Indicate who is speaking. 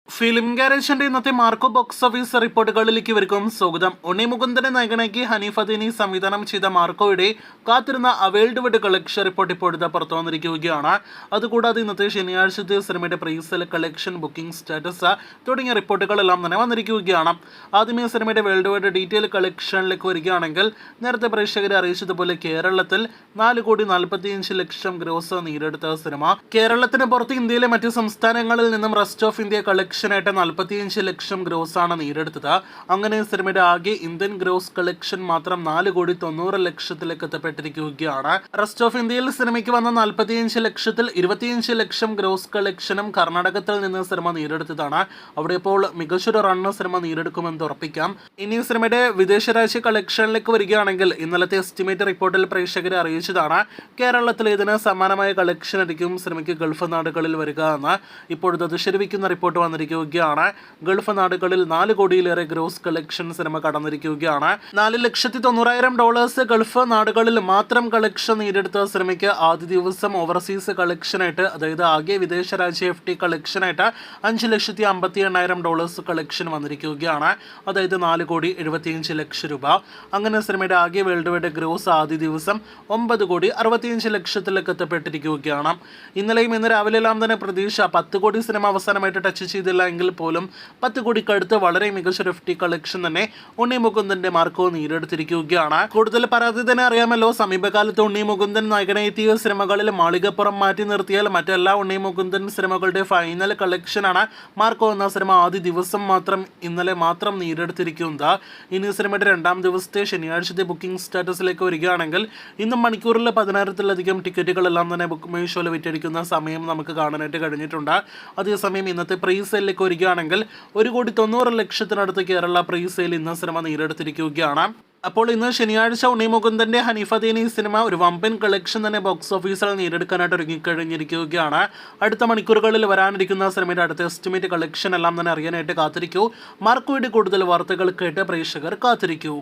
Speaker 1: Film ഗാരേജിന്റെ ഇന്നത്തെ Marco box office റിപ്പോർട്ടുകളിലേക്ക് ഇവർക്കും സ്വാഗതം. ഉണ്ണി മുകുന്ദനെ നായകനാക്കി ഹനീഫ് അദീനി സംവിധാനം ചെയ്ത മാർക്കോയുടെ കാത്തിരുന്ന വേൾഡ് വൈഡ് കളക്ഷൻ റിപ്പോർട്ട് ഇപ്പോഴത്തെ പുറത്തു വന്നിരിക്കുകയാണ്. അതുകൂടാതെ ഇന്നത്തെ ശനിയാഴ്ചത്തെ സിനിമയുടെ പ്രീസെൽ കളക്ഷൻ, ബുക്കിംഗ് സ്റ്റാറ്റസ് തുടങ്ങിയ റിപ്പോർട്ടുകളെല്ലാം തന്നെ വന്നിരിക്കുകയാണ്. ആദ്യമേ സിനിമയുടെ വേൾഡ് വൈഡ് ഡീറ്റെയിൽ കളക്ഷനിലേക്ക് വരികയാണെങ്കിൽ നേരത്തെ പ്രേക്ഷകരെ അറിയിച്ചതുപോലെ കേരളത്തിൽ 4,45,00,000 ഗ്രോസ് നേടിയെടുത്ത സിനിമ. കേരളത്തിന് പുറത്ത് ഇന്ത്യയിലെ മറ്റ് സംസ്ഥാനങ്ങളിൽ നിന്നും റെസ്റ്റ് ഓഫ് ഇന്ത്യ കളക്ഷനായിട്ട് 45,00,000 ഗ്രോസ് ആണ് നേടിയെടുത്തത്. അങ്ങനെ സിനിമയുടെ ആകെ ഇന്ത്യൻ ഗ്രോസ് കളക്ഷൻ മാത്രം 4,90,00,000 എത്തപ്പെട്ടിരിക്കുകയാണ്. റെസ്റ്റ് ഓഫ് ഇന്ത്യയിൽ സിനിമയ്ക്ക് വന്ന 45,00,000-ൽ 25,00,000 ഗ്രോസ് കളക്ഷനും കർണാടകത്തിൽ നിന്ന് സിനിമ നേടിയെടുത്തതാണ്. അവിടെ ഇപ്പോൾ മികച്ചൊരു റണ്ണ് സിനിമ നേടിയെടുക്കുമെന്ന് ഉറപ്പിക്കാം. ഇനി സിനിമയുടെ വിദേശ രാജ്യ കളക്ഷനിലേക്ക് വരികയാണെങ്കിൽ ഇന്നലത്തെ എസ്റ്റിമേറ്റ് റിപ്പോർട്ടിൽ പ്രേക്ഷകരെ അറിയിച്ചതാണ് കേരളത്തിൽ ഇതിന് സമാനമായ കളക്ഷൻ ആയിരിക്കും സിനിമയ്ക്ക് ഗൾഫ് നാടുകളിൽ വരിക എന്ന്. ഇപ്പോഴത്തെ ശരിവയ്ക്കുന്ന റിപ്പോർട്ട് വന്നിരിക്കുകയാണ്. ഗൾഫ് നാടുകളിൽ 4 കോടിയിലേറെ ഗ്രോസ് കളക്ഷൻ സിനിമ കടന്നിരിക്കുകയാണ്. $4,90,000 ഗൾഫ് നാടുകളിൽ മാത്രം കളക്ഷൻ നേടിയെടുത്ത സിനിമയ്ക്ക് ആദ്യ ദിവസം ഓവർസീസ് കളക്ഷനായിട്ട്, അതായത് ആകെ വിദേശ രാജ്യ FT കളക്ഷനായിട്ട് $5,58,000 കളക്ഷൻ വന്നിരിക്കുകയാണ്. അതായത് 4,75,00,000 രൂപ. അങ്ങനെ സിനിമയുടെ ആകെ വേൾഡ് വൈഡ് ഗ്രോസ് ആദ്യ ദിവസം 9,65,00,000 എത്തപ്പെട്ടിരിക്കുകയാണ്. ഇന്നലെയും ഇന്ന് രാവിലെല്ലാം തന്നെ പ്രതീക്ഷ 10 കോടി സിനിമ അവസാനമായിട്ട് ടച്ച് ചെയ്തില്ല എങ്കിൽ പോലും 10 കോടിക്കടുത്ത് വളരെ മികച്ചൊരു FT കളക്ഷൻ തന്നെ ഉണ്ണി മുകുന്ദന്റെ മാർക്കോ നേടിയെടുത്തിരിക്കുകയാണ്. കൂടുതൽ പറയാതെ തന്നെ അറിയാമല്ലോ, സമീപകാലത്ത് ഉണ്ണി മുകുന്ദൻ നായകനെത്തിയ സിനിമകളിൽ മാളികപ്പുറം മാറ്റി നിർത്തിയാൽ മറ്റെല്ലാ ഉണ്ണി മുകുന്ദൻ സിനിമകളുടെ ഫൈനൽ കളക്ഷനാണ് മാർക്കോ എന്ന സിനിമ ആദ്യ ദിവസം ഇന്നലെ മാത്രം നേടിയെടുത്തിരിക്കുന്നത്. ഇനി സിനിമയുടെ രണ്ടാം ദിവസത്തെ ശനിയാഴ്ചത്തെ ബുക്കിംഗ് സ്റ്റാറ്റസിലേക്ക് വരികയാണെങ്കിൽ ഇന്നും മണിക്കൂറിൽ 10,000-ലധികം ടിക്കറ്റുകളെല്ലാം തന്നെ ബുക്ക് മൈ ഷോയിൽ വിറ്റഴിക്കുന്ന സമയം നമുക്ക് കാണാനായിട്ട് കഴിഞ്ഞിട്ടുണ്ട്. അതേസമയം ഇന്നത്തെ പ്രീസെയിലേക്ക് വരികയാണെങ്കിൽ 1,90,00,000-നടുത്ത് കേരള പ്രീസെയിൽ ഇന്ന് സിനിമ നേടിയെടുത്തിരിക്കുകയാണ്. അപ്പോൾ ഇന്ന് ശനിയാഴ്ച ഉണ്ണി മുകുന്ദന്റെ ഹനീഫ് അദീനി സിനിമ ഒരു വമ്പൻ കളക്ഷൻ തന്നെ ബോക്സ് ഓഫീസിൽ നേടിയെടുക്കാനായിട്ട് ഒരുങ്ങിക്കഴിഞ്ഞിരിക്കുകയാണ്. അടുത്ത മണിക്കൂറുകളിൽ വരാനിരിക്കുന്ന സിനിമയുടെ അടുത്ത എസ്റ്റിമേറ്റ് കളക്ഷൻ എല്ലാം തന്നെ അറിയാനായിട്ട് കാത്തിരിക്കൂ. മാർക്കോയുടെ കൂടുതൽ വാർത്തകൾ കേട്ട് പ്രേക്ഷകർ കാത്തിരിക്കൂ.